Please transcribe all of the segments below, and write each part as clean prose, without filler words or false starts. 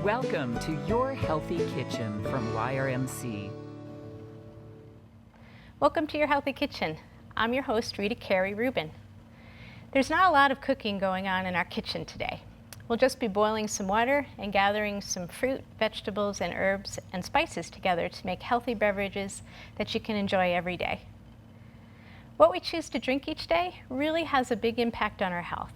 Welcome to Your Healthy Kitchen from YRMC. Welcome to Your Healthy Kitchen. I'm your host, Rita Carey Rubin. There's not a lot of cooking going on in our kitchen today. We'll just be boiling some water and gathering some fruit, vegetables, and herbs and spices together to make healthy beverages that you can enjoy every day. What we choose to drink each day really has a big impact on our health.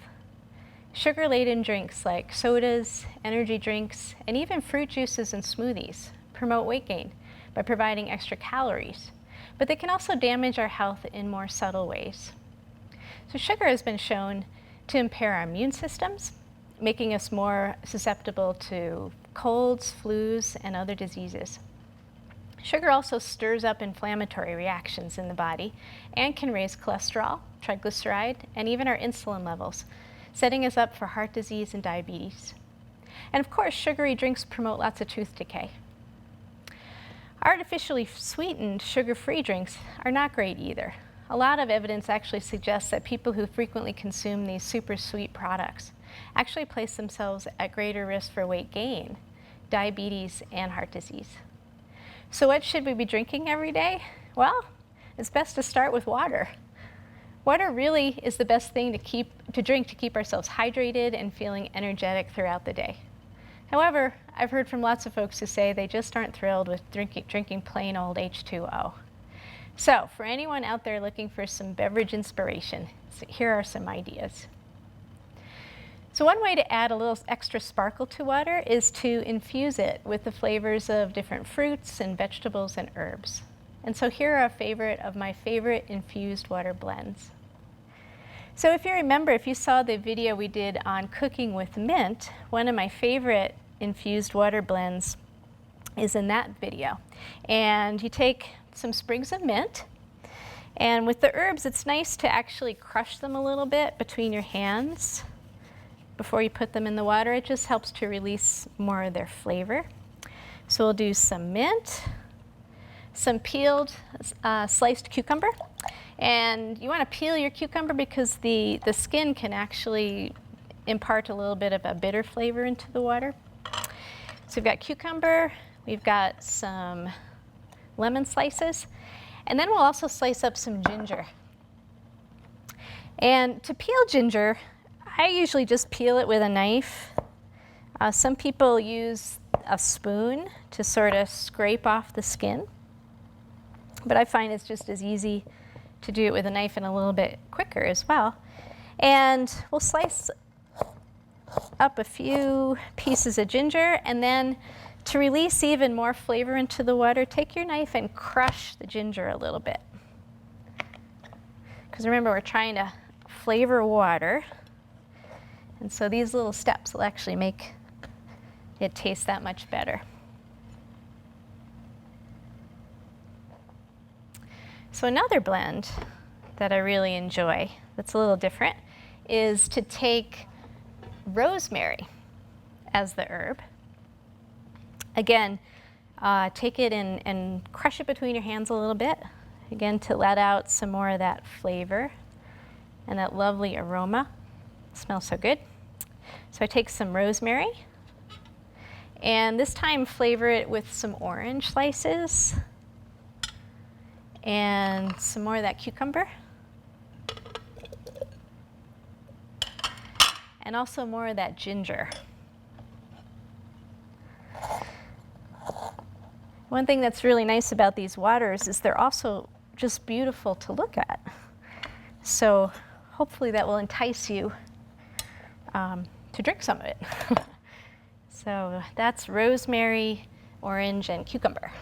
Sugar-laden drinks like sodas, energy drinks, and even fruit juices and smoothies promote weight gain by providing extra calories, but they can also damage our health in more subtle ways. So sugar has been shown to impair our immune systems, making us more susceptible to colds, flus, and other diseases. Sugar also stirs up inflammatory reactions in the body and can raise cholesterol, triglyceride, and even our insulin levels, setting us up for heart disease and diabetes. And of course, sugary drinks promote lots of tooth decay. Artificially sweetened, sugar-free drinks are not great either. A lot of evidence actually suggests that people who frequently consume these super sweet products actually place themselves at greater risk for weight gain, diabetes, and heart disease. So what should we be drinking every day? Well, it's best to start with water. Water really is the best thing to drink to keep ourselves hydrated and feeling energetic throughout the day. However, I've heard from lots of folks who say they just aren't thrilled with drinking plain old H2O. So for anyone out there looking for some beverage inspiration, here are some ideas. So one way to add a little extra sparkle to water is to infuse it with the flavors of different fruits and vegetables and herbs. And so here are a favorite of my favorite infused water blends. So if you remember, if you saw the video we did on cooking with mint, one of my favorite infused water blends is in that video. And you take some sprigs of mint, and with the herbs, it's nice to actually crush them a little bit between your hands before you put them in the water. It just helps to release more of their flavor. So we'll do some mint, some peeled sliced cucumber. And you want to peel your cucumber because the skin can actually impart a little bit of a bitter flavor into the water. So we've got cucumber, we've got some lemon slices, and then we'll also slice up some ginger. And to peel ginger, I usually just peel it with a knife. Some people use a spoon to sort of scrape off the skin, but I find it's just as easy to do it with a knife and a little bit quicker as well. And we'll slice up a few pieces of ginger, and then to release even more flavor into the water, take your knife and crush the ginger a little bit. Because remember, we're trying to flavor water, and so these little steps will actually make it taste that much better. So another blend that I really enjoy that's a little different is to take rosemary as the herb. Again, take it and crush it between your hands a little bit, again to let out some more of that flavor and that lovely aroma. It smells so good. So I take some rosemary, and this time flavor it with some orange slices and some more of that cucumber, and also more of that ginger. One thing that's really nice about these waters is they're also just beautiful to look at. So hopefully that will entice you to drink some of it. So that's rosemary, orange, and cucumber.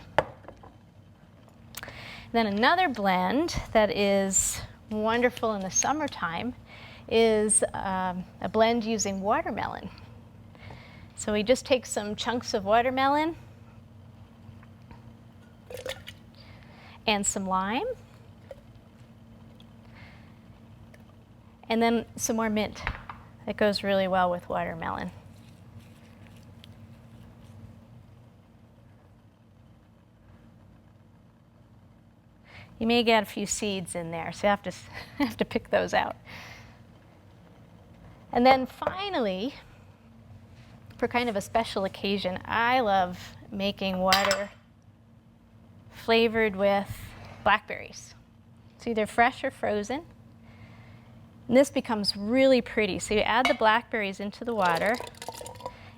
Then another blend that is wonderful in the summertime is a blend using watermelon. So we just take some chunks of watermelon and some lime, and then some more mint. That goes really well with watermelon. You may get a few seeds in there, so you have to pick those out. And then finally, for kind of a special occasion, I love making water flavored with blackberries. It's either fresh or frozen. And this becomes really pretty. So you add the blackberries into the water,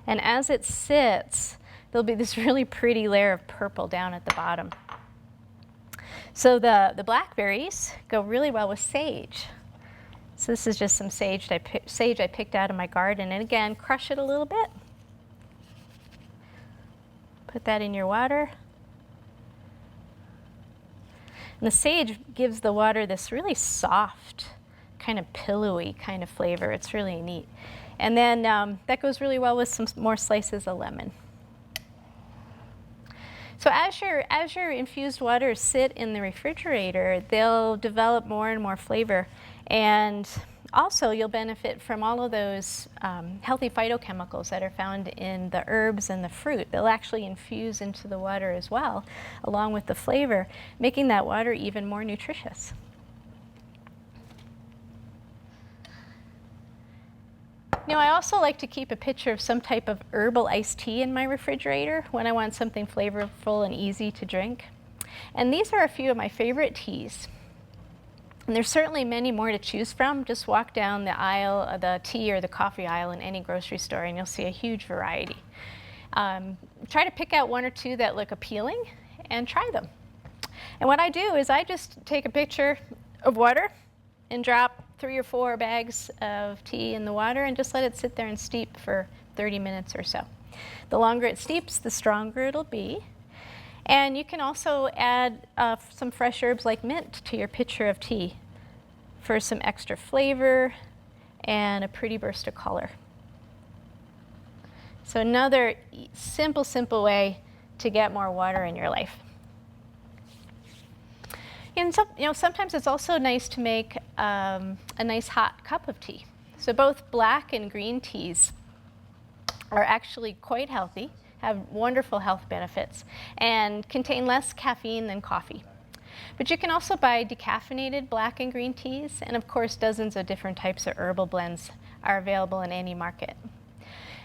and as it sits, there'll be this really pretty layer of purple down at the bottom. So the blackberries go really well with sage. So this is just some sage I picked out of my garden. And again, crush it a little bit. Put that in your water. And the sage gives the water this really soft, kind of pillowy kind of flavor. It's really neat. And then that goes really well with some more slices of lemon. So as your infused waters sit in the refrigerator, they'll develop more and more flavor. And also you'll benefit from all of those healthy phytochemicals that are found in the herbs and the fruit. They'll actually infuse into the water as well, along with the flavor, making that water even more nutritious. Now, I also like to keep a picture of some type of herbal iced tea in my refrigerator when I want something flavorful and easy to drink. And these are a few of my favorite teas. And there's certainly many more to choose from. Just walk down the aisle, the tea or the coffee aisle in any grocery store, and you'll see a huge variety. Try to pick out one or two that look appealing and try them. And what I do is I just take a picture of water and drop 3 or 4 bags of tea in the water and just let it sit there and steep for 30 minutes or so. The longer it steeps, the stronger it'll be. And you can also add some fresh herbs like mint to your pitcher of tea for some extra flavor and a pretty burst of color. So another simple way to get more water in your life. And so, sometimes it's also nice to make a nice hot cup of tea. So both black and green teas are actually quite healthy, have wonderful health benefits, and contain less caffeine than coffee. But you can also buy decaffeinated black and green teas, and of course dozens of different types of herbal blends are available in any market.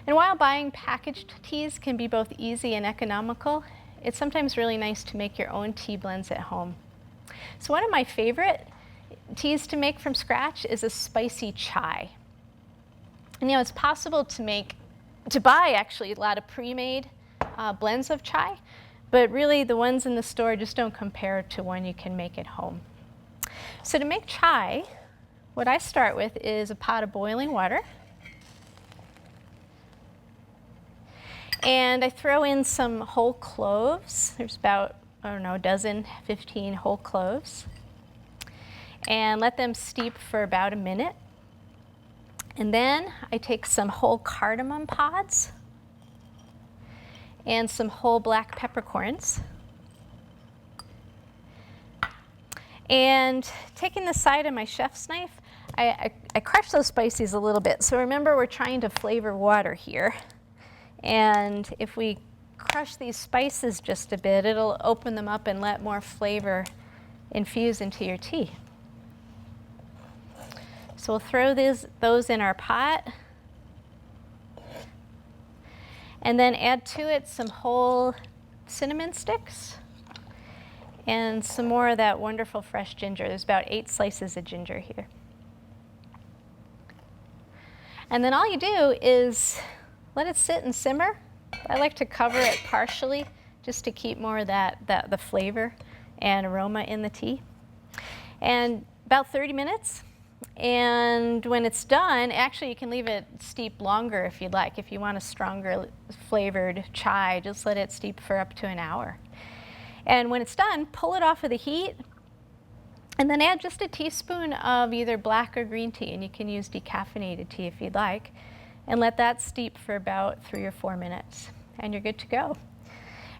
And while buying packaged teas can be both easy and economical, it's sometimes really nice to make your own tea blends at home. So one of my favorite teas to make from scratch is a spicy chai. And it's possible to buy actually a lot of pre-made blends of chai, but really the ones in the store just don't compare to one you can make at home. So to make chai, what I start with is a pot of boiling water. And I throw in some whole cloves. There's about, a dozen, 15 whole cloves. And let them steep for about a minute. And then I take some whole cardamom pods and some whole black peppercorns. And taking the side of my chef's knife, I crush those spices a little bit. So remember, we're trying to flavor water here. And if we crush these spices just a bit, it'll open them up and let more flavor infuse into your tea. So we'll throw those in our pot. And then add to it some whole cinnamon sticks and some more of that wonderful fresh ginger. There's about 8 slices of ginger here. And then all you do is let it sit and simmer. I like to cover it partially just to keep more of the flavor and aroma in the tea. And about 30 minutes. And when it's done, actually you can leave it steep longer if you'd like. If you want a stronger flavored chai, just let it steep for up to an hour. And when it's done, pull it off of the heat and then add just a teaspoon of either black or green tea, and you can use decaffeinated tea if you'd like, and let that steep for about 3 or 4 minutes, and you're good to go.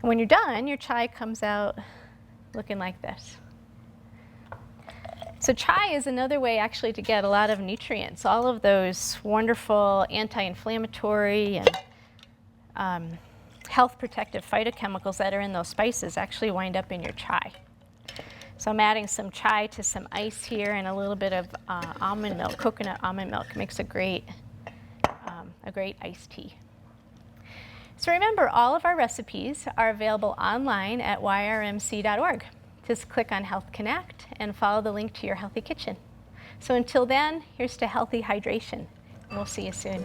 And when you're done, your chai comes out looking like this. So chai is another way actually to get a lot of nutrients. All of those wonderful anti-inflammatory and health protective phytochemicals that are in those spices actually wind up in your chai. So I'm adding some chai to some ice here and a little bit of almond milk, coconut almond milk. Makes a great iced tea. So remember, all of our recipes are available online at yrmc.org. Just click on Health Connect and follow the link to your healthy kitchen. So until then, here's to healthy hydration. We'll see you soon.